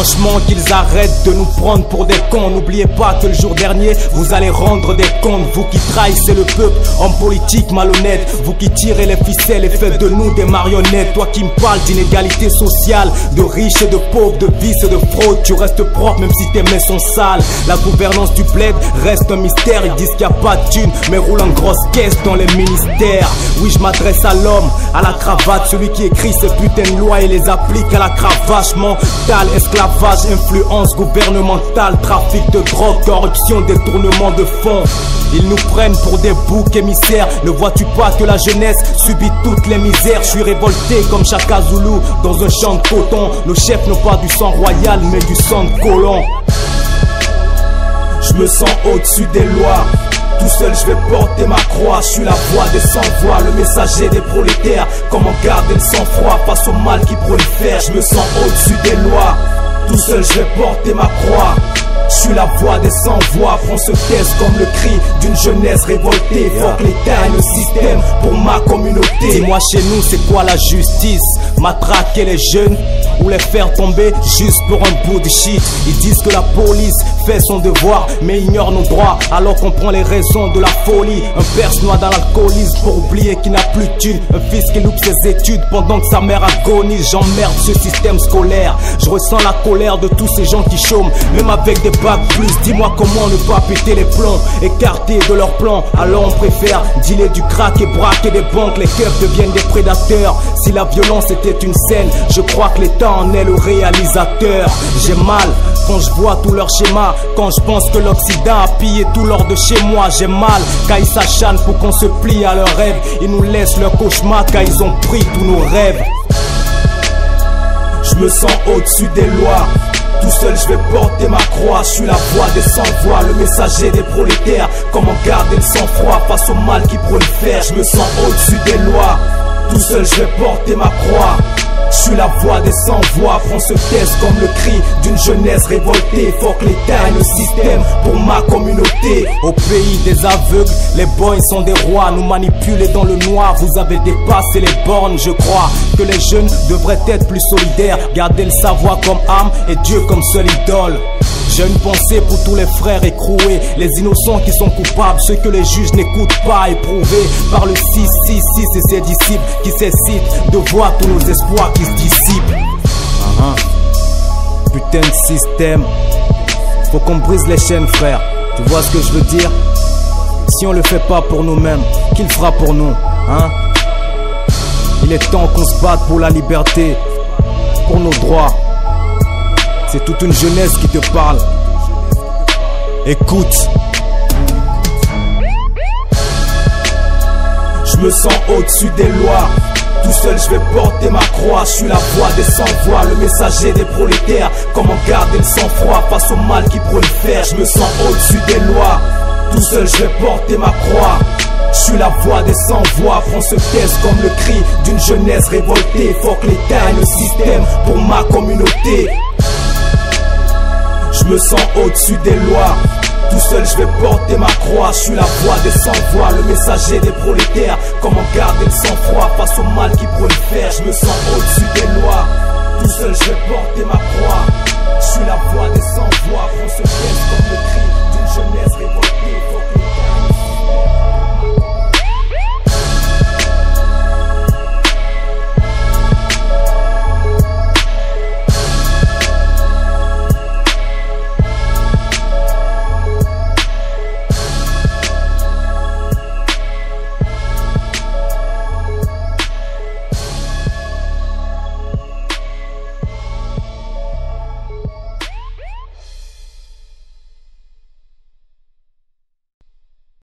franchement qu'ils arrêtent de nous prendre pour des cons. N'oubliez pas que le jour dernier vous allez rendre des comptes. Vous qui trahissez le peuple, hommes politiques malhonnêtes, vous qui tirez les ficelles et faites de nous des marionnettes. Toi qui me parles d'inégalité sociale, de riches et de pauvres, de vices et de fraude, tu restes propre même si tes mains sont sales. La gouvernance du bled reste un mystère. Ils disent qu'il n'y a pas de thunes mais roulent en grosse caisse dans les ministères. Oui, je m'adresse à l'homme, à la cravate, celui qui écrit ces putains de lois et les applique à la cravache mentale. Esclavage, influence gouvernementale, trafic de drogue, corruption, détournement de fonds. Ils nous prennent pour des boucs émissaires. Ne vois-tu pas que la jeunesse subit toutes les misères? Je suis révolté comme Chaka Zulu dans un champ de coton. Nos chefs n'ont pas du sang royal mais du sang de colon. Je me sens au-dessus des lois. Tout seul je vais porter ma croix. Je suis la voix des sans-voix, le messager des prolétaires. Comment garder le sang-froid face au mal qui prolifère? Je me sens au-dessus des lois. Tout seul je vais porter ma croix. Je suis la voix des sans-voix, prends ce test comme le cri d'une jeunesse révoltée. Fuck l'État et le système pour ma communauté. Dis-moi chez nous c'est quoi la justice? Matraquer les jeunes ou les faire tomber juste pour un bout de shit. Ils disent que la police fait son devoir mais ignore nos droits alors qu'on prend les raisons de la folie. Un père se noie dans l'alcoolisme pour oublier qu'il n'a plus de thunes. Un fils qui loupe ses études pendant que sa mère agonise. J'emmerde ce système scolaire. Je ressens la colère de tous ces gens qui chôment même avec des bacs plus. Dis-moi comment ne pas péter les plombs, écartés de leur plan. Alors on préfère dealer du crack et braquer des banques. Les keufs deviennent des prédateurs. Si la violence était une scène, je crois que l'État en est le réalisateur. J'ai mal quand je vois tout leur schéma, quand je pense que l'Occident a pillé tout l'or de chez moi. J'ai mal quand ils s'acharnent pour qu'on se plie à leurs rêves. Ils nous laissent leur cauchemar car ils ont pris tous nos rêves. Je me sens au-dessus des lois. Tout seul je vais porter ma croix. Je suis la voix des sans-voix, le messager des prolétaires. Comment garder le sang-froid face au mal qui prolifère? Je me sens au-dessus des lois. Tout seul je vais porter ma croix. Je suis la voix des sans-voix, prends ce test comme le cri d'une jeunesse révoltée. Fuck l'État et le système pour ma communauté. Au pays des aveugles, les boys sont des rois. Nous manipuler dans le noir, vous avez dépassé les bornes. Je crois que les jeunes devraient être plus solidaires, garder le savoir comme âme et Dieu comme seule idole. J'ai une pensée pour tous les frères écroués, les innocents qui sont coupables, ceux que les juges n'écoutent pas, éprouvés par le 666 et ses disciples qui s'excitent de voir tous nos espoirs qui se dissipent. Putain de système, faut qu'on brise les chaînes, frère. Tu vois ce que je veux dire? Si on le fait pas pour nous-mêmes, qui le fera pour nous, hein? Il est temps qu'on se batte pour la liberté, pour nos droits. C'est toute une jeunesse qui te parle. Écoute. Je me sens au-dessus des lois. Tout seul je vais porter ma croix. Je suis la voix des sans-voix, le messager des prolétaires. Comment garder le sang-froid face au mal qui prolifère? Je me sens au-dessus des lois. Tout seul je vais porter ma croix. Je suis la voix des sans-voix, prends ce test comme le cri d'une jeunesse révoltée. Fuck l'État et le système pour ma communauté. Je me sens au-dessus des lois. Tout seul je vais porter ma croix. Je suis la voix des sans-voix, le messager des prolétaires. Comment garder le sang-froid face au mal qui prolifère? Je me sens au-dessus des lois. Tout seul je vais porter ma croix. Je suis la voix des sans-voix, prends ce test comme le cri